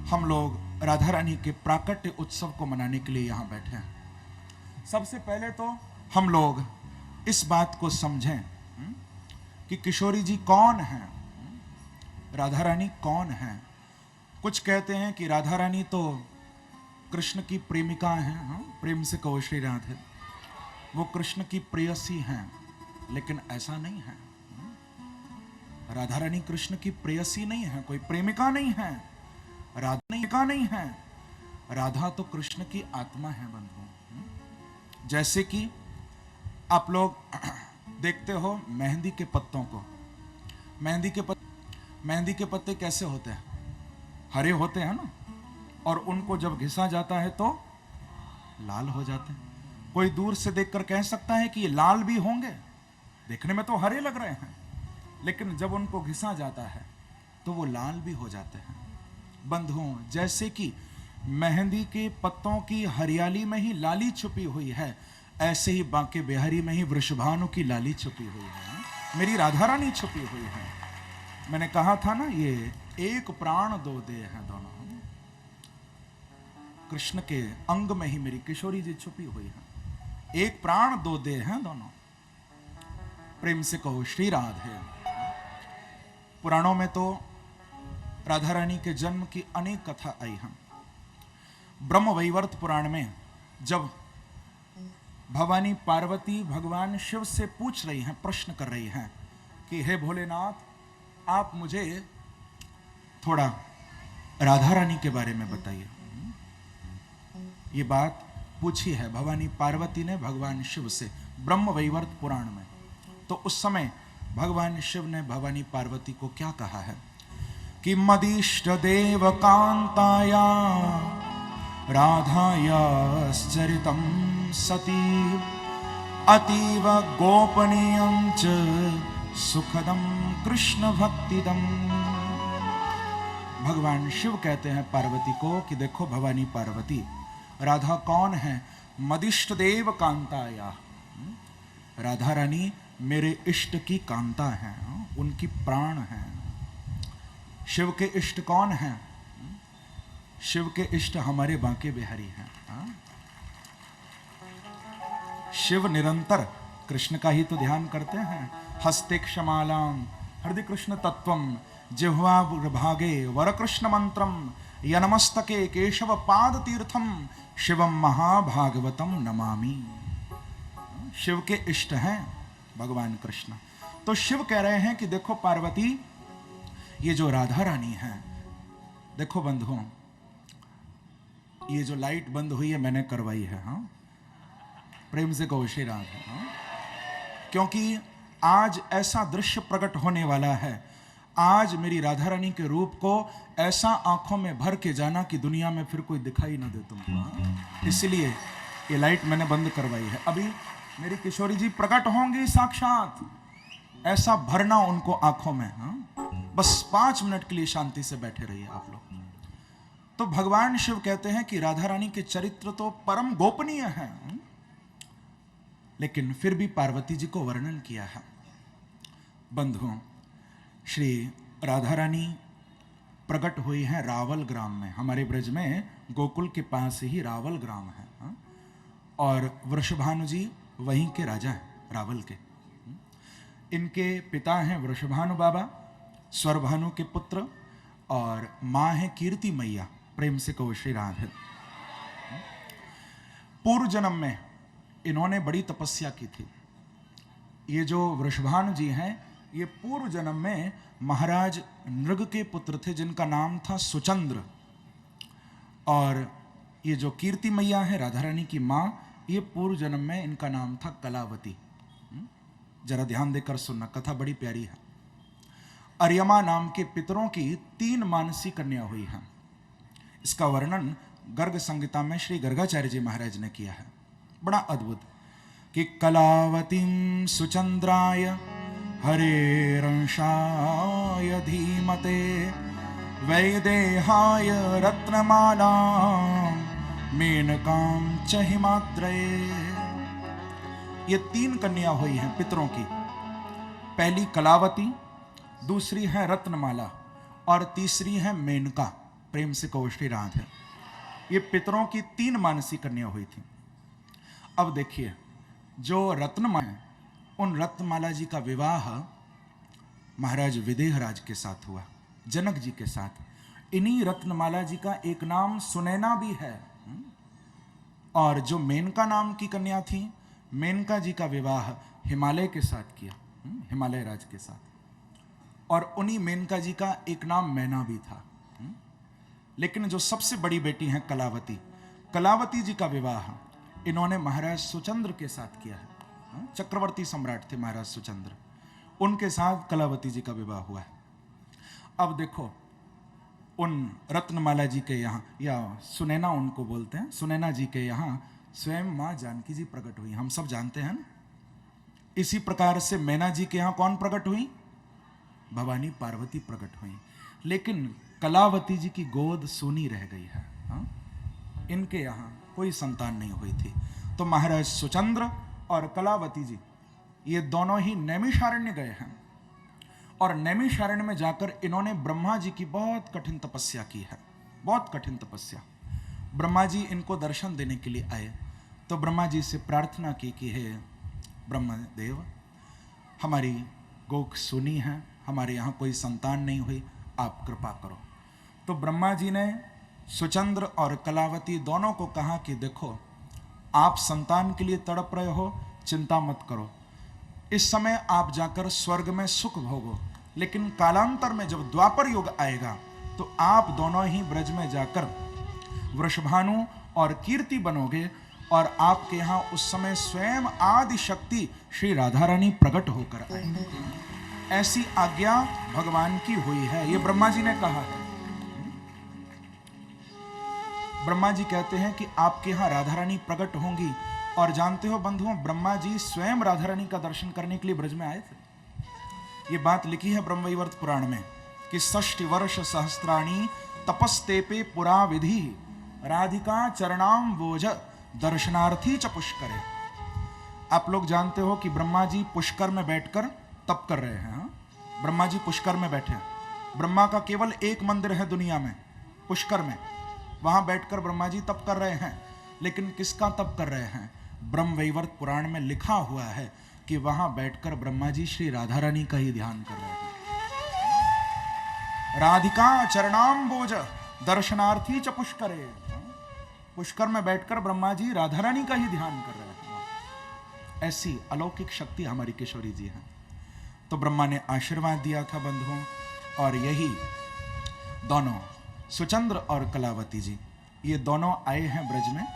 हम लोग राधा रानी के प्राकट्य उत्सव को मनाने के लिए यहाँ बैठे हैं। सबसे पहले तो हम लोग इस बात को समझें कि किशोरी जी कौन हैं, राधा रानी कौन हैं। कुछ कहते हैं कि राधा रानी तो कृष्ण की प्रेमिका हैं, प्रेम से कहो श्री राधे, वो कृष्ण की प्रेयसी हैं, लेकिन ऐसा नहीं है। राधा रानी कृष्ण की प्रेयसी नहीं है, कोई प्रेमिका नहीं है, राधा नहीं है। राधा तो कृष्ण की आत्मा है बंधु। जैसे कि आप लोग देखते हो मेहंदी के पत्तों को, मेहंदी के पत्ते कैसे होते हैं? हरे होते हैं ना, और उनको जब घिसा जाता है तो लाल हो जाते हैं। कोई दूर से देखकर कह सकता है कि ये लाल भी होंगे, देखने में तो हरे लग रहे हैं, लेकिन जब उनको घिसा जाता है तो वो लाल भी हो जाते हैं। बंधुओं, जैसे कि मेहंदी के पत्तों की हरियाली में ही लाली छुपी हुई है, ऐसे ही बांके बिहारी में ही वृषभानु की लाली छुपी हुई है, मेरी राधा रानी छुपी हुई है। मैंने कहा था ना, ये एक प्राण दो देह हैं दोनों। कृष्ण के अंग में ही मेरी किशोरी जी छुपी हुई है, एक प्राण दो देह हैं दोनों। प्रेम से कहो श्री राधे। पुराणों में तो राधा रानी के जन्म की अनेक कथा आई हैं। ब्रह्म वैवर्त पुराण में जब भवानी पार्वती भगवान शिव से पूछ रही हैं, प्रश्न कर रही हैं कि हे भोलेनाथ, आप मुझे थोड़ा राधा रानी के बारे में बताइए। ये बात पूछी है भवानी पार्वती ने भगवान शिव से ब्रह्म वैवर्त पुराण में। तो उस समय भगवान शिव ने भवानी पार्वती को क्या कहा है कि मदिष्ट देव कांताया राधायाश्चरितं सती अतीव गोपनीयं च सुखदं कृष्ण भक्तिदं। भगवान शिव कहते हैं पार्वती को कि देखो भवानी पार्वती, राधा कौन है? मदिष्ट देव कांताया, राधा रानी मेरे इष्ट की कांता है, उनकी प्राण है। शिव के इष्ट कौन हैं? शिव के इष्ट हमारे बांके बिहारी हैं। शिव निरंतर कृष्ण का ही तो ध्यान करते हैं। हस्ते क्षमालां हृदय कृष्ण तत्वम जिह्वा भागे वर कृष्ण मंत्रम यनमस्तके केशव पाद तीर्थम शिवम महाभागवतम नमामि। शिव के इष्ट हैं भगवान कृष्ण। तो शिव कह रहे हैं कि देखो पार्वती, ये जो राधा रानी है, देखो बंधुओं, ये जो लाइट बंद हुई है मैंने करवाई है, प्रेम से कहो श्री राधे। क्योंकि आज ऐसा दृश्य प्रकट होने वाला है, आज मेरी राधा रानी के रूप को ऐसा आंखों में भर के जाना कि दुनिया में फिर कोई दिखाई ना दे तुमको। इसलिए ये लाइट मैंने बंद करवाई है। अभी मेरी किशोरी जी प्रकट होंगी साक्षात, ऐसा भरना उनको आंखों में। बस 5 मिनट के लिए शांति से बैठे रहिए आप लोग। तो भगवान शिव कहते हैं कि राधा रानी के चरित्र तो परम गोपनीय हैं, लेकिन फिर भी पार्वती जी को वर्णन किया है। बंधुओं, श्री राधा रानी प्रकट हुई है रावल ग्राम में। हमारे ब्रज में गोकुल के पास ही रावल ग्राम है, और वृषभानु जी वहीं के राजा हैं, रावल के। इनके पिता हैं वृषभानु बाबा, स्वरभानु के पुत्र, और माँ है कीर्ति मैया। प्रेम से कहो श्री राधे। पूर्व जन्म में इन्होंने बड़ी तपस्या की थी। ये जो वृषभानु जी हैं, ये पूर्व जन्म में महाराज नृग के पुत्र थे, जिनका नाम था सुचंद्र। और ये जो कीर्ति मैया है राधा रानी की माँ, ये पूर्व जन्म में इनका नाम था कलावती। जरा ध्यान देकर सुनना, कथा बड़ी प्यारी है। अर्यमा नाम के पितरों की 3 मानसी कन्या हुई हैं। इसका वर्णन गर्ग संहिता में श्री गर्गाचार्य जी महाराज ने किया है, बड़ा अद्भुत, कि कलावतीं सुचंद्राय हरेरंशाय धीमते वैदेहाय रत्नमालां मेनकां च हिमाद्रये। ये 3 कन्या हुई हैं पितरों की। पहली कलावती, दूसरी है रत्नमाला, और तीसरी है मेनका। प्रेम से कहो श्री राधे। ये पितरों की 3 मानसी कन्या हुई थी। अब देखिए, जो रत्नमाला है, उन रत्नमाला जी का विवाह महाराज विदेहराज के साथ हुआ, जनक जी के साथ। इन्हीं रत्नमाला जी का एक नाम सुनैना भी है। और जो मेनका नाम की कन्या थी, मेनका जी का विवाह हिमालय के साथ किया, हिमालय राज के साथ। और उन्हीं मेनका जी का एक नाम मैना भी था। लेकिन जो सबसे बड़ी बेटी हैं कलावती, कलावती जी का विवाह इन्होंने महाराज सुचंद्र के साथ किया है। चक्रवर्ती सम्राट थे महाराज सुचंद्र, उनके साथ कलावती जी का विवाह हुआ है। अब देखो, उन रत्नमाला जी के यहाँ, या सुनैना उनको बोलते हैं, सुनैना जी के यहाँ स्वयं माँ जानकी जी प्रकट हुई, हम सब जानते हैं ना। इसी प्रकार से मैना जी के यहाँ कौन प्रकट हुई? भवानी पार्वती प्रकट हुई। लेकिन कलावती जी की गोद सूनी रह गई है। इनके यहाँ कोई संतान नहीं हुई थी। तो महाराज सुचंद्र और कलावती जी ये दोनों ही नैमिषारण्य गए हैं। और नैमिषारण्य में जाकर इन्होंने ब्रह्मा जी की बहुत कठिन तपस्या की है, बहुत कठिन तपस्या। ब्रह्मा जी इनको दर्शन देने के लिए आए तो ब्रह्मा जी से प्रार्थना की कि हे ब्रह्मदेव, हमारी गोख सुनी है, हमारे यहाँ कोई संतान नहीं हुई, आप कृपा करो। तो ब्रह्मा जी ने सुचंद्र और कलावती दोनों को कहा कि देखो, आप संतान के लिए तड़प रहे हो, चिंता मत करो, इस समय आप जाकर स्वर्ग में सुख भोगो, लेकिन कालांतर में जब द्वापर युग आएगा तो आप दोनों ही ब्रज में जाकर वृषभानु और कीर्ति बनोगे और आपके यहाँ उस समय स्वयं आदि शक्ति श्री राधा रानी प्रकट होकर आएंगे। ऐसी आज्ञा भगवान की हुई है, ये ब्रह्मा जी ने कहा है। ब्रह्मा जी कहते हैं कि आपके यहाँ राधा रानी प्रकट होंगी। और जानते हो बंधुओं, ब्रह्मा जी स्वयं राधा रानी का दर्शन करने के लिए ब्रज में आए थे। ये बात लिखी है ब्रह्मवैवर्त पुराण में कि 60 वर्ष सहस्त्राणी तपस्तेपे पुरा विधि राधिका चरणाम बोझ दर्शनार्थी च पुष्करे। आप लोग जानते हो कि ब्रह्मा जी पुष्कर में बैठकर तप कर रहे हैं। ब्रह्मा जी पुष्कर में बैठे हैं। ब्रह्मा का केवल एक मंदिर है दुनिया में, पुष्कर में, वहां बैठकर ब्रह्मा जी तप कर रहे हैं। लेकिन किसका तप कर रहे हैं? ब्रह्मवैवर्त पुराण में लिखा हुआ है कि वहां बैठकर ब्रह्मा जी श्री राधा रानी का ही ध्यान कर रहे हैं। राधिका चरणाम्बोज दर्शनार्थी च पुष्करे। पुष्कर में बैठकर ब्रह्मा जी राधा रानी का ही ध्यान कर रहे हैं। ऐसी अलौकिक शक्ति हमारी किशोरी जी हैं। तो ब्रह्मा ने आशीर्वाद दिया था बंधुओं, और यही दोनों सुचंद्र और कलावती जी, ये दोनों आए हैं ब्रज में।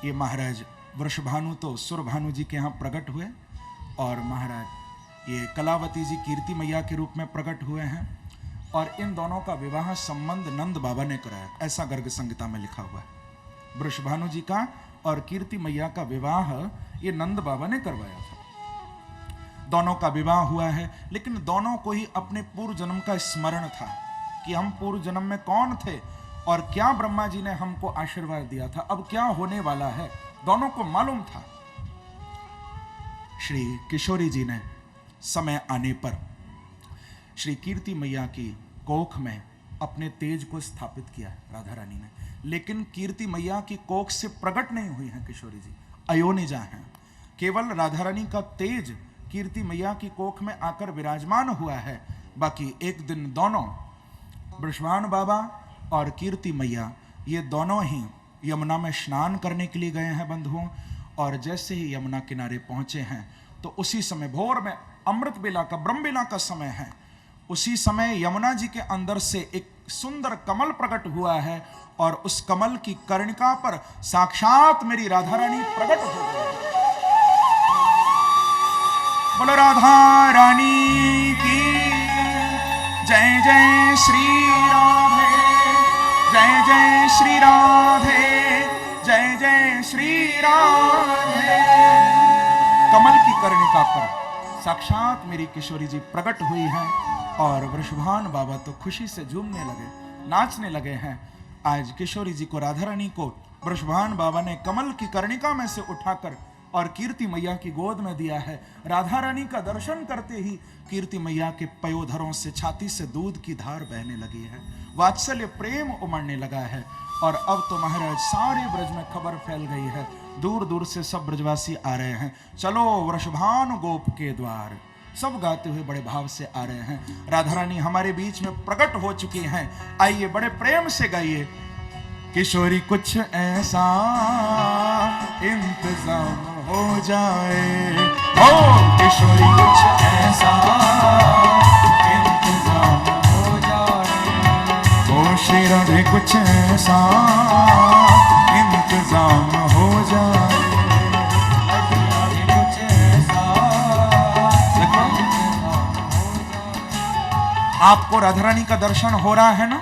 ये महाराज वृषभानु तो सुरभानु जी के यहाँ प्रकट हुए, और महाराज ये कलावती जी कीर्ति मैया के रूप में प्रकट हुए हैं। और इन दोनों का विवाह संबंध नंद बाबा ने कराया, ऐसा गर्ग संहिता में लिखा हुआ है। वृषभानु जी का और कीर्ति मैया का विवाह ये नंद बाबा ने करवाया था। दोनों का विवाह हुआ है, लेकिन दोनों को ही अपने पूर्व जन्म का स्मरण था कि हम पूर्व जन्म में कौन थे और क्या ब्रह्मा जी ने हमको आशीर्वाद दिया था, अब क्या होने वाला है, दोनों को मालूम था। श्री किशोरी जी ने समय आने पर श्री कीर्ति मैया की कोख में अपने तेज को स्थापित किया है राधा रानी ने। लेकिन कीर्ति मैया की कोख से प्रकट नहीं हुई है किशोरी जी, अयोनिजा हैं। केवल राधा रानी का तेज कीर्ति मैया की कोख में आकर विराजमान हुआ है। बाकी एक दिन दोनों वृषभानु बाबा और कीर्ति मैया ये दोनों ही यमुना में स्नान करने के लिए गए हैं बंधुओं। और जैसे ही यमुना किनारे पहुंचे हैं तो उसी समय भोर में अमृत बेला का, ब्रह्म बेला का समय है, उसी समय यमुना जी के अंदर से एक सुंदर कमल प्रकट हुआ है और उस कमल की कर्णिका पर साक्षात मेरी राधा रानी प्रकट हो गई। बोलो राधा रानी की जय जय श्री राधे, जय जय श्री राधे, जय जय श्री राधे। कमल की कर्णिका पर साक्षात मेरी किशोरी जी प्रकट हुई हैं और वृषभानु बाबा तो खुशी से झूमने लगे, नाचने लगे हैं। आज किशोरी जी को, राधा रानी को वृषभानु बाबा ने कमल की कर्णिका में से उठाकर और कीर्ति मैया की गोद में दिया है। राधा रानी का दर्शन करते ही कीर्ति मैया के पयोधरों से, छाती से दूध की धार बहने लगी है, वात्सल्य प्रेम उमड़ने लगा है। और अब तो महाराज सारे ब्रज में खबर फैल गई है, दूर दूर से सब ब्रजवासी आ रहे हैं। चलो वृषभानु गोप के द्वार, सब गाते हुए बड़े भाव से आ रहे हैं। राधा रानी हमारे बीच में प्रकट हो चुकी हैं, आइए बड़े प्रेम से गाइए। किशोरी कुछ ऐसा इंतजाम हो जाए, ओ किशोरी कुछ ऐसा इंतजाम हो जाए, ओ श्री राधे कुछ ऐसा इंतजाम हो जाए, कुछ ऐसा आपको राधा रानी का दर्शन हो रहा है ना?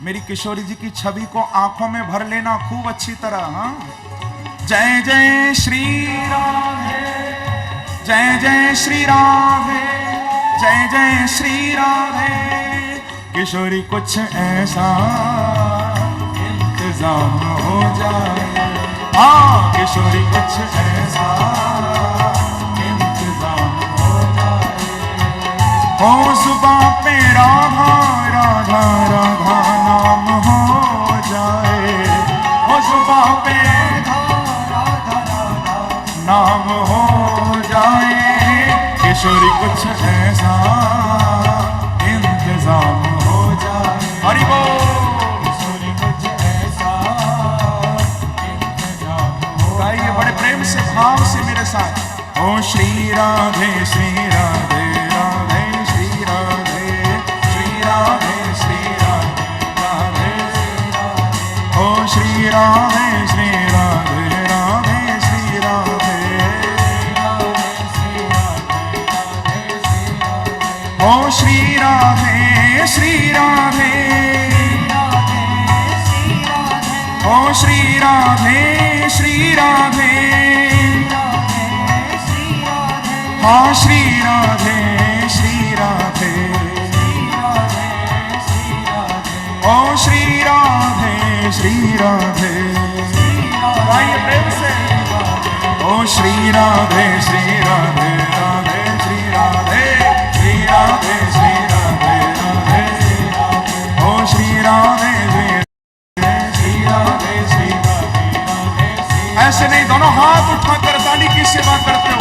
मेरी किशोरी जी की छवि को आंखों में भर लेना खूब अच्छी तरह। हाँ, जय जय श्री राधे, जय जय श्री राधे, जय जय श्री राधे। किशोरी कुछ ऐसा इंतजाम हो जाए, हाँ किशोरी कुछ ऐसा इंतजाम हो जाए, हो जुबां पे राधा राधा राधा नाम हो जाए, हो जुबां पे राधा राधा नाम हो जाए, किशोरी कुछ ऐसा इंतजाम हो जाए। हरि बोल, किशोरी कुछ ऐसा इंतजाम हो जाए। गाइए बड़े प्रेम से, भाव से मेरे साथ। ओ श्री राधे श्री राधे राधे श्री राधे, श्री राधे श्री राधे राधे, ओ श्री राधे श्री राधे राधे श्री राधे, ओ श्री राधे श्री राधे, ओ श्री राधे श्री राधे, हाँ श्री राधे श्री राधे, ओ श्री राधे श्री राधे। आइए प्रेम से, ओ श्री राधे श्री राधे राधे श्री राधे, श्री राधे श्री राधे राधे, ओ श्री राधे श्री राधे श्री राधे। ऐसे नहीं, दोनों हाथ उठाकर ताली की सेवा करते हो।